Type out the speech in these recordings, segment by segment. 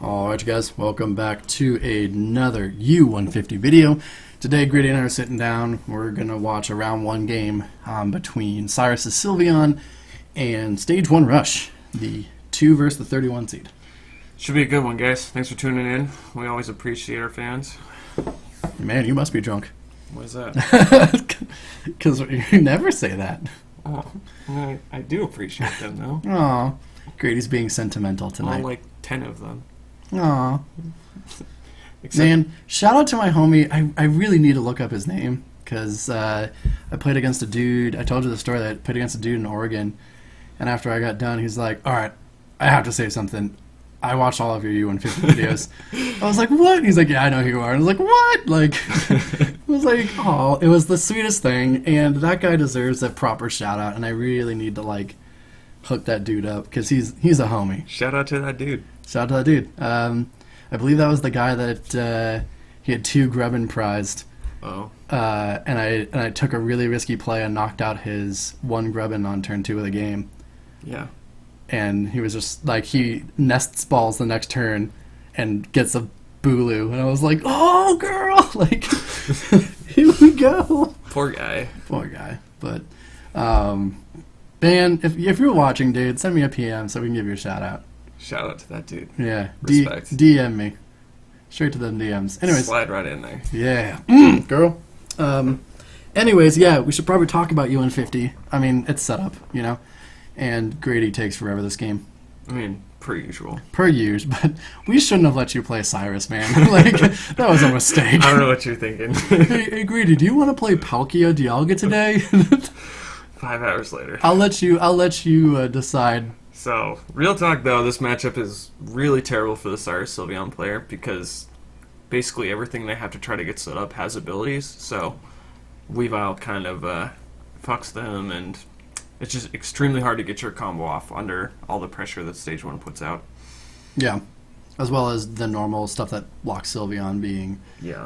Alright guys, welcome back to another U150 video. Today Gritty and I are sitting down. We're going to watch a round 1 game between Cyrus' Sylveon and Stage 1 Rush, the 2 versus the 31 seed. Should be a good one, guys. Thanks for tuning in. We always appreciate our fans. Man, you must be drunk. What is that? Because you never say that. Oh, I do appreciate them, though. Aw, Grady's being sentimental tonight. All like 10 of them. Aw. Man, shout out to my homie. I really need to look up his name because I played against a dude. I told you the story that I played against a dude in Oregon, and after I got done, he's like, "All right, I have to say something. I watched all of your U150 videos." I was like, "What?" And he's like, "Yeah, I know who you are." And I was like, "What?" Like, it was like, oh, it was the sweetest thing, and that guy deserves a proper shout out. And I really need to like hook that dude up because he's a homie. Shout out to that dude. Shout out to that dude. I believe that was the guy that he had 2 Grubbin prized. Oh. And I took a really risky play and knocked out his 1 Grubbin on turn 2 of the game. Yeah. And he was just like, he nests balls the next turn and gets a Bulu. And I was like, oh, girl! Like, here we go. Poor guy. Poor guy. But, man, if you're watching, dude, send me a PM so we can give you a shout out. Shout out to that dude. Yeah. Respect. DM me. Straight to the DMs. Anyways. Slide right in there. Yeah. Girl. Anyways, yeah, we should probably talk about U150. I mean, it's set up, you know? And Grady takes forever this game. I mean, per usual. Per usual, but we shouldn't have let you play Cyrus, man. Like, that was a mistake. I don't know what you're thinking. Hey, Grady, do you want to play Palkia Dialga today? 5 hours later. I'll let you decide. So, real talk though, this matchup is really terrible for the Cyrus Sylveon player because basically everything they have to try to get set up has abilities. So, Weavile kind of fucks them, and it's just extremely hard to get your combo off under all the pressure that Stage 1 puts out. Yeah. As well as the normal stuff that blocks Sylveon being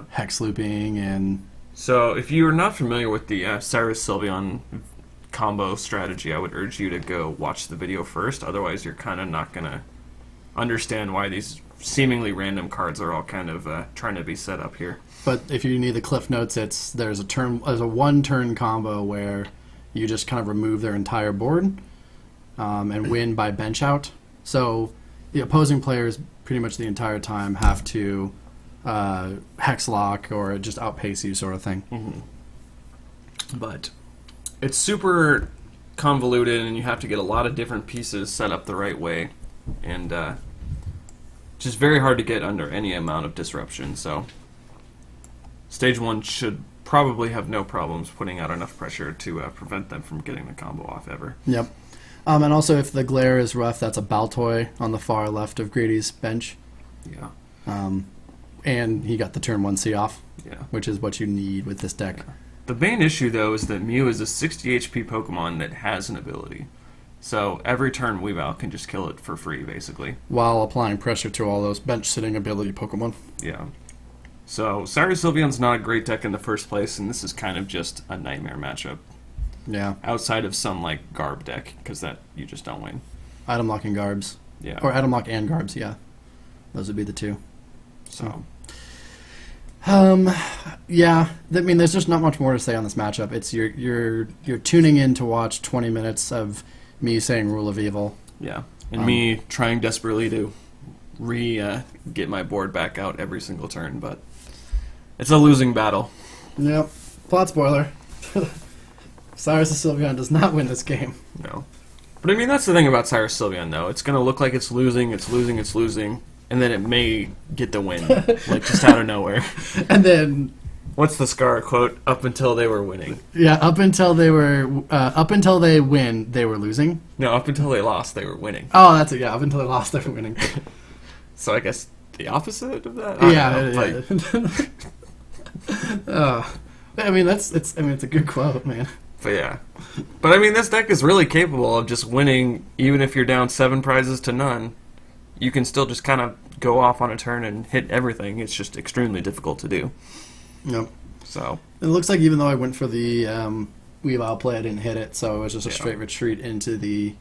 hex looping and... So, if you're not familiar with the Cyrus Sylveon combo strategy, I would urge you to go watch the video first. Otherwise, you're kind of not going to understand why these seemingly random cards are all kind of trying to be set up here. But if you need the cliff notes, there's a 1-turn combo where you just kind of remove their entire board and win by bench out. So the opposing players pretty much the entire time have to hex lock or just outpace you, sort of thing. Mm-hmm. But it's super convoluted, and you have to get a lot of different pieces set up the right way, and just very hard to get under any amount of disruption. So Stage 1 should probably have no problems putting out enough pressure to prevent them from getting the combo off ever. Yep. And also, if the glare is rough, that's a Baltoy on the far left of Grady's bench. Yeah. And he got the turn 1 C off, yeah, which is what you need with this deck. Yeah. The main issue, though, is that Mew is a 60 HP Pokemon that has an ability. So every turn, Weavile can just kill it for free, basically. While applying pressure to all those bench-sitting ability Pokemon. Yeah. So Cyrus Sylveon's not a great deck in the first place, and this is kind of just a nightmare matchup. Yeah. Outside of some, like, Garb deck, because that you just don't win. Item lock and Garbs. Yeah. Or Item lock and Garbs, yeah. Those would be the 2. So... yeah, I mean, there's just not much more to say on this matchup. It's you're tuning in to watch 20 minutes of me saying Rule of Evil. Yeah, and me trying desperately to get my board back out every single turn, but it's a losing battle. Yep. Plot spoiler. Cyrus Sylveon does not win this game. No. But I mean, that's the thing about Cyrus Sylveon, though. It's going to look like it's losing, and then it may get the win, like just out of nowhere. And then, what's the Scar quote? Up until they were winning. Yeah, up until they win, they were losing. No, up until they lost, they were winning. Oh, that's it. Yeah, up until they lost, they were winning. So I guess the opposite of that. I mean, it's a good quote, man. But yeah, but I mean, this deck is really capable of just winning, even if you're down 7 prizes to none. You can still just kind of go off on a turn and hit everything. It's just extremely difficult to do. Yep. So it looks like even though I went for the Weavile play, I didn't hit it, so it was just a straight retreat into the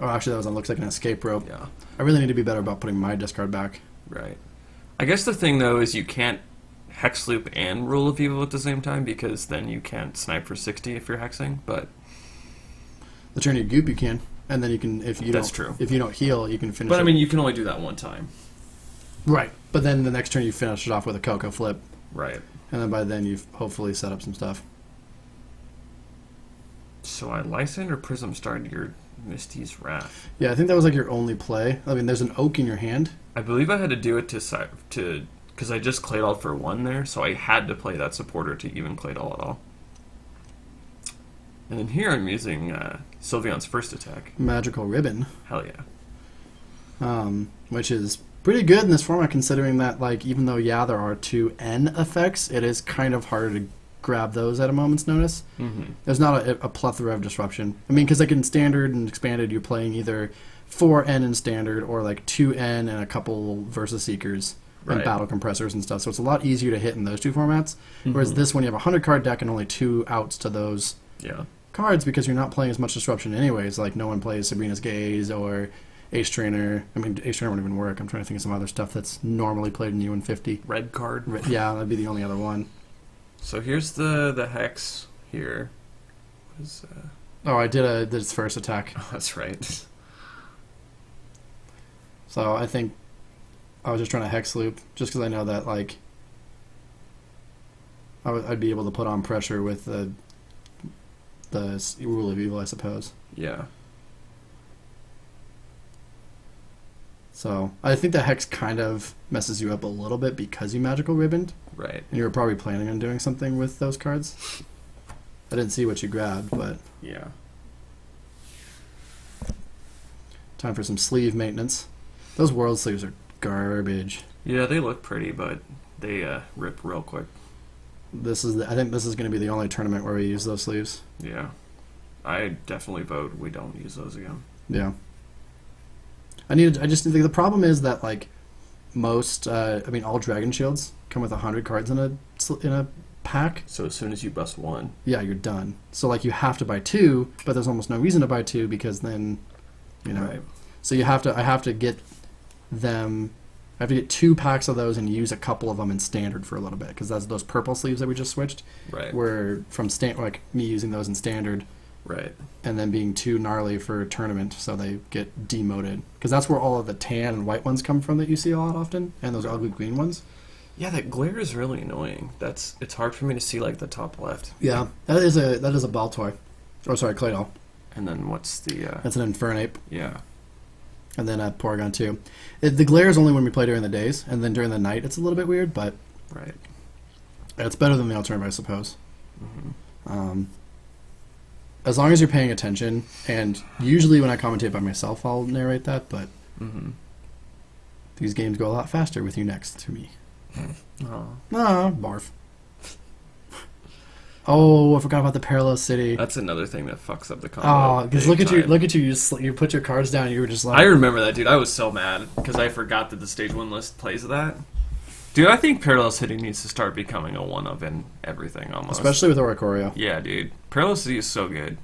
Oh, actually, that looks like an escape rope. Yeah. I really need to be better about putting my discard back. Right. I guess the thing, though, is you can't Hex Loop and Rule of Evil at the same time, because then you can't snipe for 60 if you're hexing, but... The turn you goop, you can. And then you can, if you That's don't, true. If you don't heal, you can finish But, it. I mean, you can only do that one time. Right. But then the next turn you finish it off with a Coco Flip. Right. And then by then you've hopefully set up some stuff. So I Lysand or Prism started your Misty's Wrath? Yeah, I think that was like your only play. I mean, there's an oak in your hand. I believe I had to do it to because I just Claydol for 1 there, so I had to play that supporter to even Claydol at all. And then here I'm using Sylveon's first attack. Magical Ribbon. Hell yeah. Which is pretty good in this format, considering that, like, even though, yeah, there are 2 N effects, it is kind of harder to grab those at a moment's notice. Mm-hmm. There's not a plethora of disruption. I mean, because like in Standard and Expanded, you're playing either 4N in Standard or like 2N and a couple Versus Seekers and Battle Compressors and stuff. So it's a lot easier to hit in those 2 formats. Mm-hmm. Whereas this one, you have a 100-card deck and only 2 outs to those cards because you're not playing as much disruption anyways. Like, no one plays Sabrina's Gaze or Ace Trainer. I mean, Ace Trainer wouldn't even work. I'm trying to think of some other stuff that's normally played in U150. Red card. Yeah, that'd be the only other one. So here's the Hex here. Oh, I did its first attack. Oh, that's right. So I think I was just trying to Hex Loop, just because I know that, like, I'd be able to put on pressure with the Rule of Evil, I suppose. Yeah. So I think the Hex kind of messes you up a little bit because you Magical Ribboned. Right. And you were probably planning on doing something with those cards. I didn't see what you grabbed, but... Yeah. Time for some sleeve maintenance. Those world sleeves are garbage. Yeah, they look pretty, but they rip real quick. I think this is going to be the only tournament where we use those sleeves. Yeah. I definitely vote we don't use those again. Yeah. I just think the problem is that, like, most, all Dragon Shields come with 100 cards in a pack. So as soon as you bust 1, yeah, you're done. So, like, you have to buy 2, but there's almost no reason to buy 2 because then, you know. Right. So I have to get 2 packs of those and use a couple of them in Standard for a little bit, because that's those purple sleeves that we just switched. Right. Were from like me using those in Standard. Right. And then being too gnarly for a tournament, so they get demoted. Because that's where all of the tan and white ones come from that you see a lot often, and those ugly green ones. Yeah, that glare is really annoying. It's hard for me to see, like, the top left. Yeah, that is a Baltoy. Oh, sorry, Claydol. And then what's the... That's an Infernape. Yeah. And then a Porygon 2. The glare is only when we play during the days, and then during the night it's a little bit weird, but... Right. It's better than the alternative, I suppose. Mm-hmm. As long as you're paying attention, and usually when I commentate by myself, I'll narrate that, but these games go a lot faster with you next to me. Oh. Ah, barf. Oh, I forgot about the Parallel City. That's another thing that fucks up the combo. Oh, because look at you, you put your cards down, and you were just like... I remember that, dude. I was so mad, because I forgot that the Stage 1 list plays that. Dude, I think Parallel City needs to start becoming a one-of in everything, almost. Especially with Oricorio. Yeah, dude. Parallel City is so good.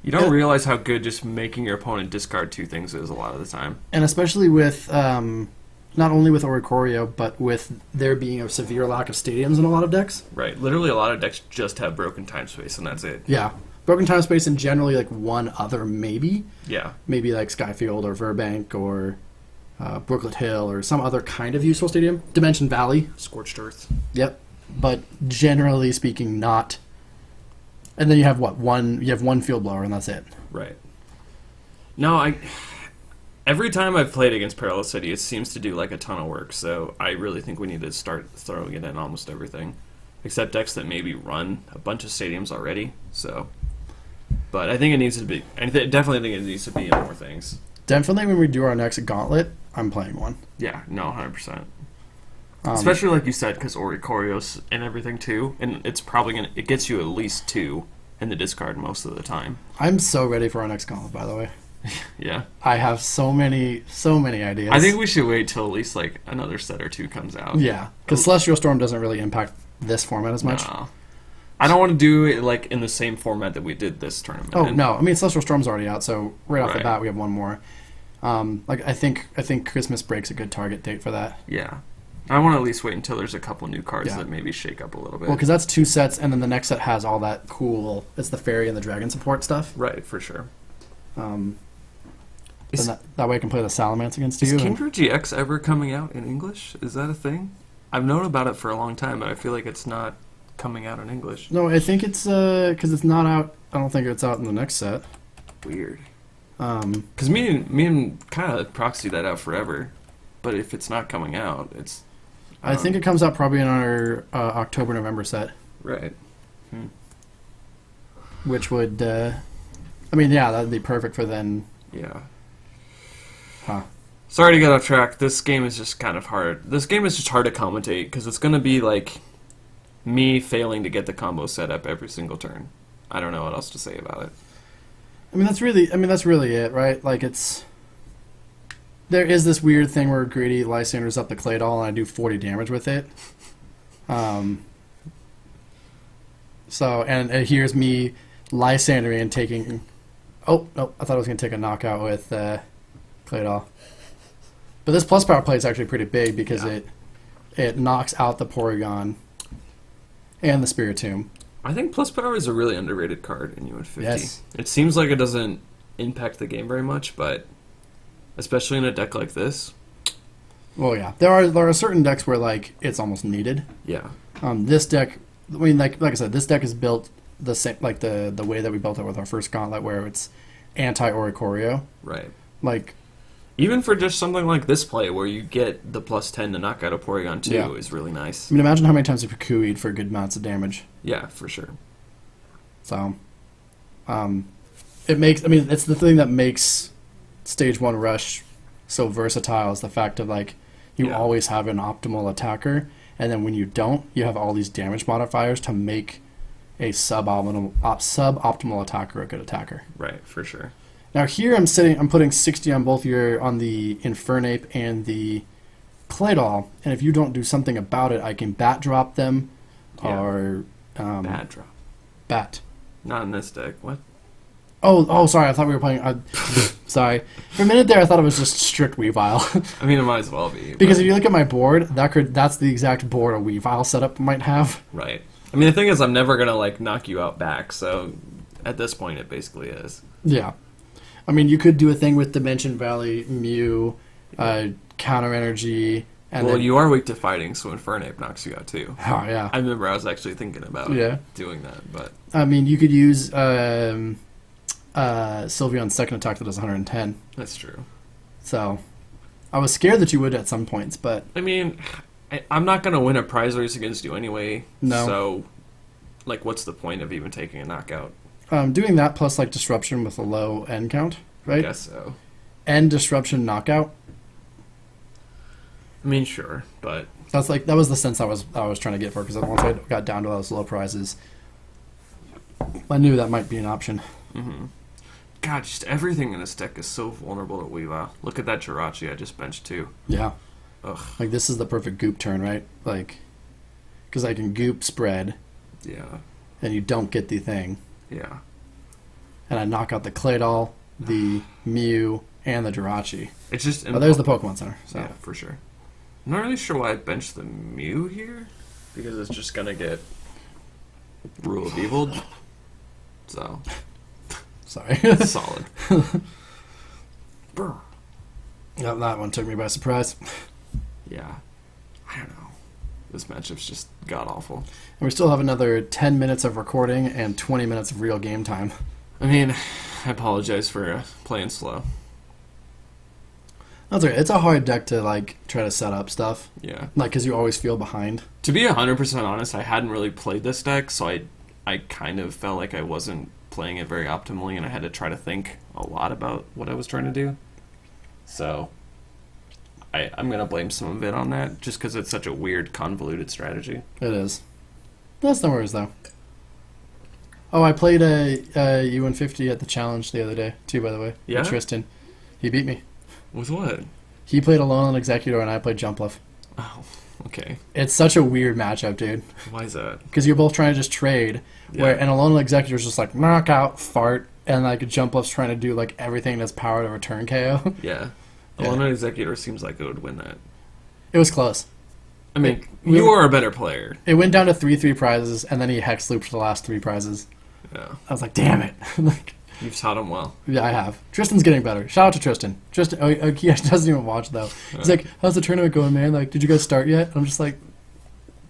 You don't realize how good just making your opponent discard 2 things is a lot of the time. And especially with, not only with Oricorio, but with there being a severe lack of stadiums in a lot of decks. Right. Literally a lot of decks just have Broken Time Space, and that's it. Yeah. Broken Time Space and generally, like, one other maybe. Yeah. Maybe, like, Skyfield or Verbank or... Brooklet Hill or some other kind of useful stadium. Dimension Valley. Scorched Earth. Yep. But generally speaking, not. And then you have you have one field blower and that's it. Right. No, every time I've played against Parallel City, it seems to do like a ton of work, so I really think we need to start throwing it in almost everything. Except decks that maybe run a bunch of stadiums already, so. But I think it needs to be, I definitely think it needs to be in more things. Definitely when we do our next gauntlet, I'm playing one. Yeah, no, 100%. Especially like you said, because Oricorios and everything too, and it's probably it gets you at least 2 in the discard most of the time. I'm so ready for our next gauntlet, by the way. Yeah. I have so many ideas. I think we should wait till at least like another set or 2 comes out. Yeah, because Celestial Storm doesn't really impact this format as much. No. I don't want to do it like in the same format that we did this tournament. Oh no, I mean Celestial Storm's already out, so right off the Right. bat we have one more. I think Christmas break's a good target date for that. Yeah. I want to at least wait until there's a couple new cards Yeah. that maybe shake up a little bit. Well, because that's 2 sets, and then the next set has all that cool. It's the fairy and the dragon support stuff. Right, for sure. Then Is, that way I can play the Salamence against is you. Kindred GX ever coming out in English? Is that a thing? I've known about it for a long time, but I feel like it's not coming out in English. No, I think it's because it's not out. I don't think it's out in the next set. Weird. Because me and kind of proxy that out forever, but if it's not coming out, it's. I think it comes out probably in our October-November set, Right. which would. I mean, yeah, that'd be perfect for then. Yeah. Huh. Sorry to get off track. This game is just kind of hard. This game is just hard to commentate because it's going to be like me failing to get the combo set up every single turn. I don't know what else to say about it. I mean, that's really it, right? Like, it's... There is this weird thing where Greedy Lysanders up the Claydol, and I do 40 damage with it. So, and here's me Lysandering and taking... Oh, no, I thought I was going to take a knockout with Claydol. But this plus power play is actually pretty big because it knocks out the Porygon and the Spiritomb. I think Plus Power is a really underrated card in U150. Yes. It seems like it doesn't impact the game very much, but especially in a deck like this. Well, yeah. There are certain decks where, like, it's almost needed. Yeah. This deck, I mean, like I said, this deck is built the same, like the way that we built it with our first Gauntlet, where it's anti-Oricorio. Right. Like, even for just something like this play, where you get the +10 to knock out a Porygon too, Yeah. is really nice. I mean, imagine how many times you Pakui'd for good amounts of damage. Yeah, for sure. So, it makes, I mean, it's the thing that makes Stage 1 Rush so versatile, is the fact of, like, you Yeah. always have an optimal attacker, and then when you don't, you have all these damage modifiers to make a suboptimal attacker a good attacker. Right, for sure. Now here I'm putting 60 on both on the Infernape and the Claydol, and if you don't do something about it, I can bat drop them, Yeah. or Bad drop. bat. Not in this deck. What? Oh, sorry, I thought we were playing. Sorry, for a minute there, I thought it was just strict Weavile. I mean, it might as well be. Because but- if you look at my board, that's the exact board a Weavile setup might have. Right. I mean, the thing is, I'm never gonna like knock you out back. So, at this point, it basically is. Yeah, I mean, you could do a thing with Dimension Valley, Mew, Counter Energy, and Well, then, you are weak to fighting, so Infernape knocks you out too. oh yeah. I remember I was actually thinking about doing that, but I mean, you could use Sylveon's second attack that does 110. that's true. So, I was scared that you would at some points, but I mean, I'm not gonna win a prize race against you anyway. No. So, like, what's the point of even taking a knockout? doing that plus like disruption with a low end count, I right? guess so. End disruption knockout. I mean, sure, but That was the sense I was trying to get for, because once I got down to those low prizes, I knew that might be an option. God, just everything in this deck is so vulnerable to Weavile. Look at that Jirachi I just benched too. Yeah. Ugh. Like, this is the perfect goop turn, right? Like, because I can goop spread, Yeah. and you don't get the thing. Yeah. And I knock out the Claydol, the Mew, and the Jirachi. It's just. Oh, there's the Pokemon Center. So. Yeah, for sure. I'm not really sure why I benched the Mew here, because it's just gonna get Rule of Evil. So Sorry. solid. Brr. Yep, that one took me by surprise. Yeah. I don't know. This matchup's just god awful. And we still have another 10 minutes of recording and 20 minutes of real game time. I mean, I apologize for playing slow. That's okay. It's a hard deck to, like, try to set up stuff. Yeah. Like, because you always feel behind. To be 100% honest, I hadn't really played this deck, so I kind of felt like I wasn't playing it very optimally, and I had to try to think a lot about what I was trying to do. So I'm going to blame some of it on that, just because it's such a weird, convoluted strategy. It is. That's no worries, though. Oh, I played a U150 at the challenge the other day, too, by the way. Yeah? With Tristan. He beat me. With what? He played Alone on Executor, and I played Jumpluff. Oh, Okay. It's such a weird matchup, dude. Why is that? Because you're both trying to just trade, Yeah. and a lone executor is just like knockout, fart, and like a jump up's trying to do like everything in its power to return KO. Yeah. Yeah. Alone Executor seems like it would win that. It was close. I mean, you are a better player. It went down to 3-3 prizes, and then he hex looped the last 3 prizes. Yeah. I was like, damn it. Like, You've taught him well. yeah, I have. Tristan's getting better. Shout out to Tristan. Tristan, he doesn't even watch though. He's like, "How's the tournament going, man? Like, did you guys start yet?" I'm just like,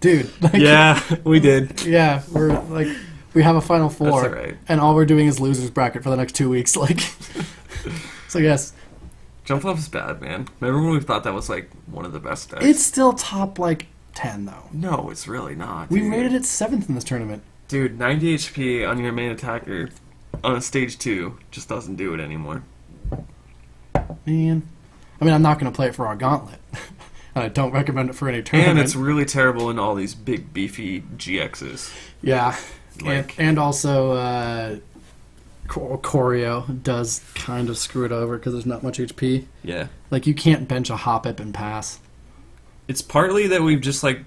"Dude, like, Yeah, we did. yeah, we're like, we have a final 4, That's all right. and all we're doing is losers bracket for the next 2 weeks." Like, so yes, Jump Off is bad, man. Remember when we thought that was like one of the best decks? it's still top like 10 though. No, it's really not. We dude. rated it 7th in this tournament. Dude, 90 HP on your main attacker on a stage 2 just doesn't do it anymore. Man, I mean, I'm not going to play it for our gauntlet, and I don't recommend it for any tournament. And it's really terrible in all these big beefy GXs. yeah, Like- and also choreo does kind of screw it over because there's not much HP. Yeah. Like, you can't bench a hop up and pass. It's partly that we've just like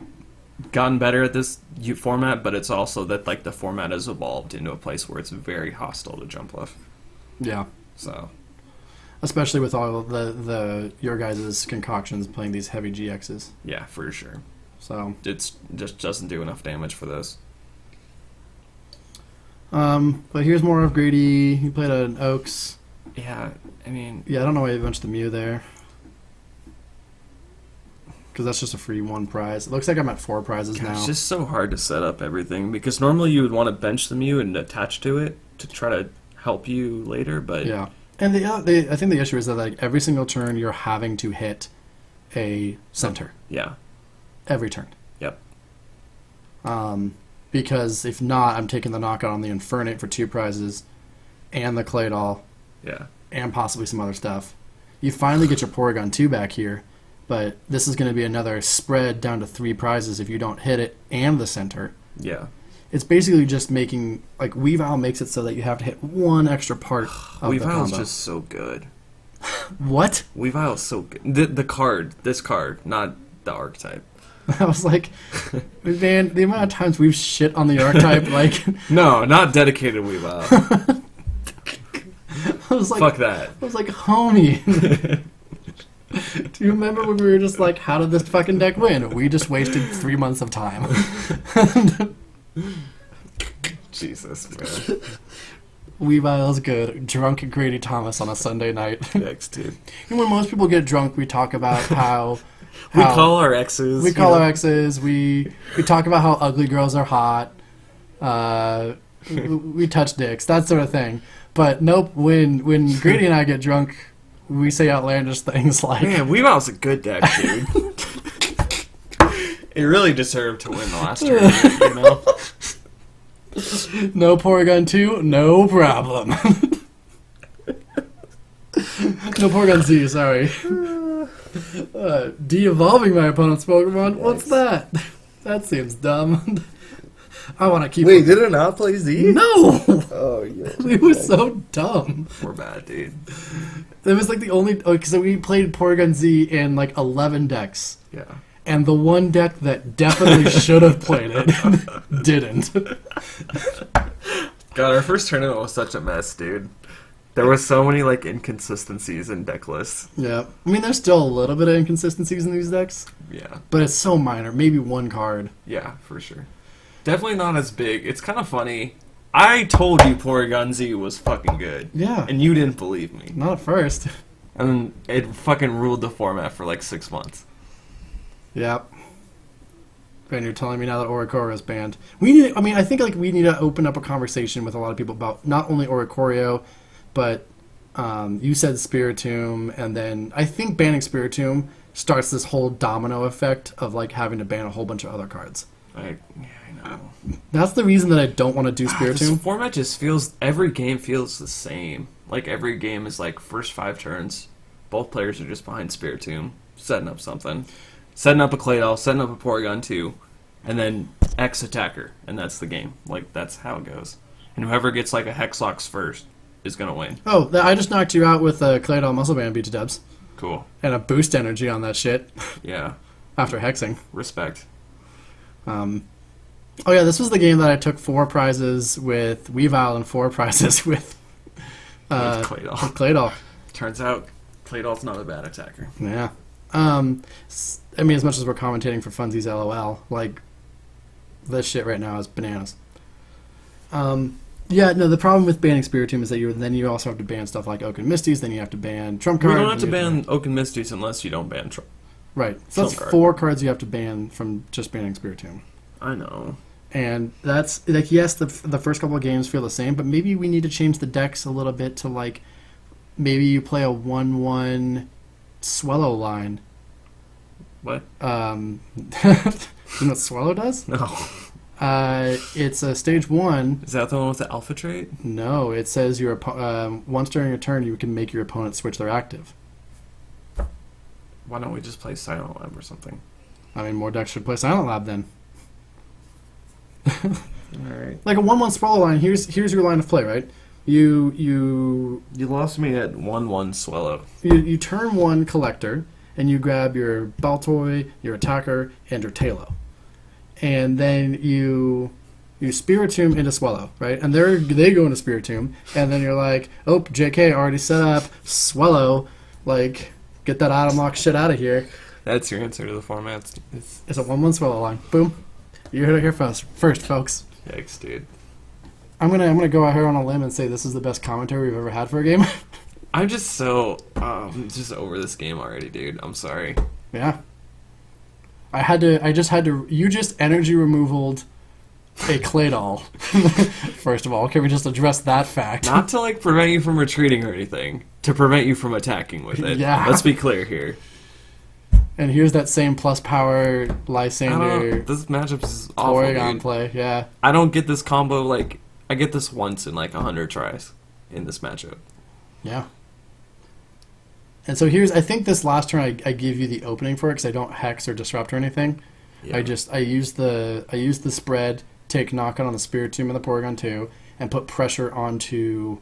gotten better at this format, but it's also that like the format has evolved into a place where it's very hostile to jump left. Yeah, So especially with all the your guys' concoctions playing these heavy GXs. yeah, for sure. So, It's just doesn't do enough damage for this. but here's more of Grady. He played an Oaks. Yeah, I mean, Yeah, I don't know why he benched the Mew there. Because that's just a free 1 prize. It looks like I'm at 4 prizes God, now. it's just so hard to set up everything because normally you would want to bench the Mew and attach to it to try to help you later, but Yeah, and I think the issue is that like every single turn you're having to hit a center yeah. every turn. Yep. Because if not, I'm taking the knockout on the Infernate for 2 prizes, and the Clay Doll, Yeah. and possibly some other stuff. You finally get your Porygon 2 back here, but this is going to be another spread down to 3 prizes if you don't hit it and the center. Yeah. It's basically just making, like, Weavile makes it so that you have to hit 1 extra part of the Weavile's combo. just so good. What? Weavile's so good. This card, not the archetype. I was like, man, the amount of times we've shit on the archetype, like, No, not dedicated Weavile. I was like, Fuck that. I was like, homie. Do you remember when we were just like, how did this fucking deck win? We just wasted 3 months of time. Jesus, man. Weavile's good. Drunk Grady Thomas on a Sunday night. Next, dude. And when most people get drunk, we talk about how We call our exes. we call our exes. We talk about how ugly girls are hot. We touch dicks, that sort of thing. But nope, when Grady and I get drunk, we say outlandish things like, Man, Weavile's a good deck, dude. It really deserved to win the last tournament, you know? "No Porygon 2, no problem." No Porygon Z, sorry. De-evolving my opponent's Pokemon? What's that? That seems dumb. I want to keep... Wait, did it not play Z? No! Oh, yeah. It was so dumb. We're bad, dude. It was like the only... Because we played Porygon Z in like 11 decks. Yeah. And the one deck that definitely should have played it didn't. God, our first tournament was such a mess, dude. There were so many, like, inconsistencies in deck lists. Yeah. I mean, there's still a little bit of inconsistencies in these decks. Yeah. But it's so minor. Maybe 1 card. Yeah, for sure. Definitely not as big. It's kind of funny. I told you Porygon Z was fucking good. Yeah. And you didn't believe me. Not at first. And it fucking ruled the format for like 6 months. Yep. And you're telling me now that Oricorio is banned. We need. I mean, I think like we need to open up a conversation with a lot of people about not only Oricorio, but you said Spiritomb, and then I think banning Spiritomb starts this whole domino effect of like having to ban a whole bunch of other cards. I know. That's the reason that I don't want to do This Spiritomb. format just feels, every game feels the same. Like every game is like first 5 turns, both players are just behind Spiritomb, setting up something. Setting up a Claydol, setting up a Porygon 2, and then X attacker, and that's the game. Like, that's how it goes. And whoever gets like a Hexlox first is going to win. Oh, I just knocked you out with a Claydol Muscle Band beat to dubs. Cool. And a boost energy on that shit. Yeah. after hexing. Respect. Oh yeah, this was the game that I took 4 prizes with Weavile and 4 prizes with Claydol. Claydol. Turns out Claydol's not a bad attacker. Yeah. I mean, as much as we're commentating for funsies, LOL, like, this shit right now is bananas. Yeah, no, the problem with banning Spiritomb is that you also have to ban stuff like Oak and Misty's, then you have to ban Trump cards. You don't have to ban Oak and Misty's unless you don't ban Trump. Right. So that's 4 cards you have to ban from just banning Spiritomb. I know. And that's, like, yes, the first couple of games feel the same, but maybe we need to change the decks a little bit to, like, maybe you play a 1-1 Swellow line. What? You know what Swellow does? No. It's a stage 1. Is that the one with the alpha trait? No, it says once during your turn you can make your opponent switch their active. Why don't we just play Silent Lab or something? I mean, more decks should play Silent Lab then. Alright. Like a 1-1 Swallow line, here's your line of play, right? You lost me at 1-1 Swallow. You turn 1 Collector, and you grab your Baltoy, your Attacker, and your Tailo. And then you Spiritomb into Swallow, right? And they go into Spiritomb, and then you're like, oh, JK, already set up, Swallow, like, get that item lock shit out of here. That's your answer to the format. It's a 1-1 Swallow line. Boom. You heard it here first, folks. Yikes, dude. I'm gonna go out here on a limb and say this is the best commentary we've ever had for a game. I'm just so just over this game already, dude. I'm sorry. Yeah. You just energy removaled a Claydol. First of all, can we just address that fact? Not to, like, prevent you from retreating or anything. To prevent you from attacking with it. Yeah. Let's be clear here. And here's that same plus power Lysander This matchup is awful, Porygon dude. play, yeah. I don't get this combo, like, I get this once in, like, 100 tries in this matchup. Yeah. And so I think this last turn I give you the opening for it because I don't hex or disrupt or anything. Yeah. I use the spread, take knockout on the Spiritomb and the Porygon 2, and put pressure onto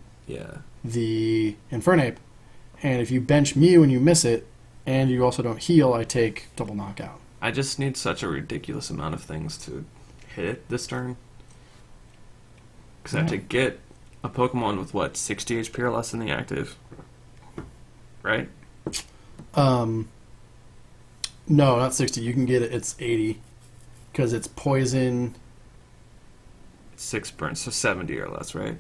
the Infernape. And if you bench Mew and you miss it, and you also don't heal, I take double knockout. I just need such a ridiculous amount of things to hit it this turn. Because I have to get a Pokemon with, 60 HP or less in the active. Right? No, not 60. You can get it. It's 80. Because it's poison. 6 burns, so 70 or less, right?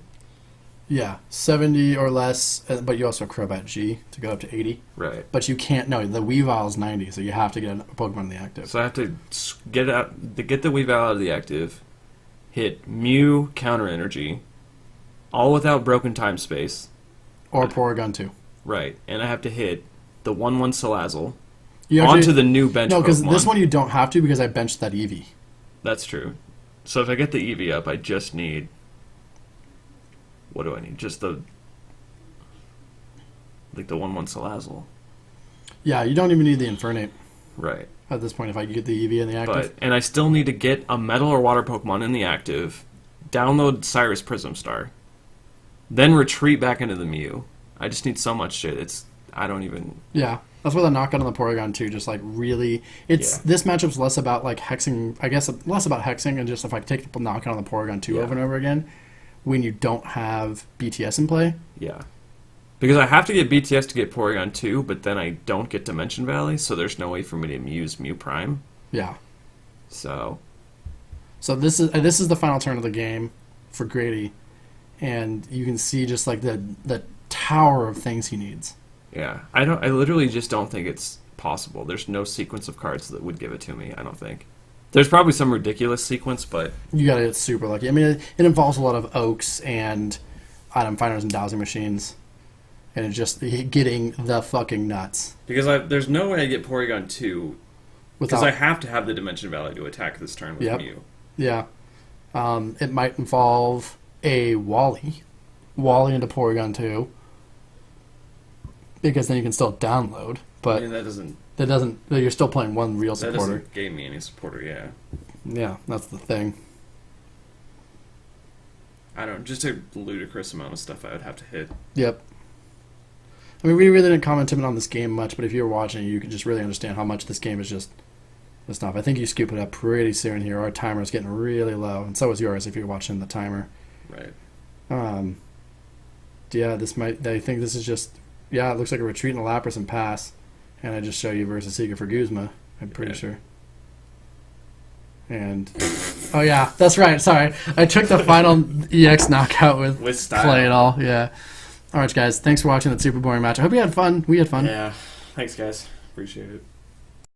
Yeah, 70 or less, but you also have Crobat G to go up to 80. Right. But you can't, no, the Weavile's 90, so you have to get a Pokemon in the active. So I have to get the Weavile out of the active, hit Mew counter energy, all without broken time space. Or Porygon 2. Right. And I have to hit the 1-1 Salazzle You onto the new bench No, because Pokemon. this one you don't have to because I benched that Eevee. That's true. So if I get the Eevee up, I just need... What do I need? Just the 1-1 Salazzle. Yeah, you don't even need the Infernape Right. at this point if I get the Eevee in the active. And I still need to get a Metal or Water Pokemon in the active, download Cyrus Prism Star, then retreat back into the Mew. I just need so much shit. I don't even... Yeah, that's where the knockout on the Porygon 2 just, like, really... This matchup's less about, like, hexing... I guess less about hexing and just if I take the knockout on the Porygon 2 over and over again when you don't have BTS in play. Yeah. Because I have to get BTS to get Porygon 2, but then I don't get Dimension Valley, so there's no way for me to use Mew Prime. Yeah. So this is the final turn of the game for Grady, and you can see just, like, the tower of things he needs. Yeah. I literally just don't think it's possible. There's no sequence of cards that would give it to me, I don't think. There's probably some ridiculous sequence, but... You gotta get super lucky. I mean, it involves a lot of Oaks and item finders and dowsing machines. And it's just getting the fucking nuts. Because there's no way I get Porygon 2, because I have to have the Dimension Valley to attack this turn with Mew. Yeah. It might involve a Wally into Porygon 2. Because then you can still download. But I mean, that doesn't... You're still playing one real supporter. That doesn't give me any supporter, yeah. Yeah, that's the thing. I don't... Just a ludicrous amount of stuff I would have to hit. Yep. I mean, we really didn't comment on this game much, but if you're watching, you can just really understand how much this game is just this off. I think you scoop it up pretty soon here. Our timer's getting really low, and so is yours if you're watching the timer. Right. Yeah, this might. I think this is just. Yeah, it looks like a retreat and a Lapras and pass, and I just show you versus Seeker for Guzma. I'm pretty sure. And oh yeah, that's right. Sorry, I took the final EX knockout with style. Play It All. Yeah. All right, guys. Thanks for watching that super boring match. I hope you had fun. We had fun. Yeah. Thanks, guys. Appreciate it.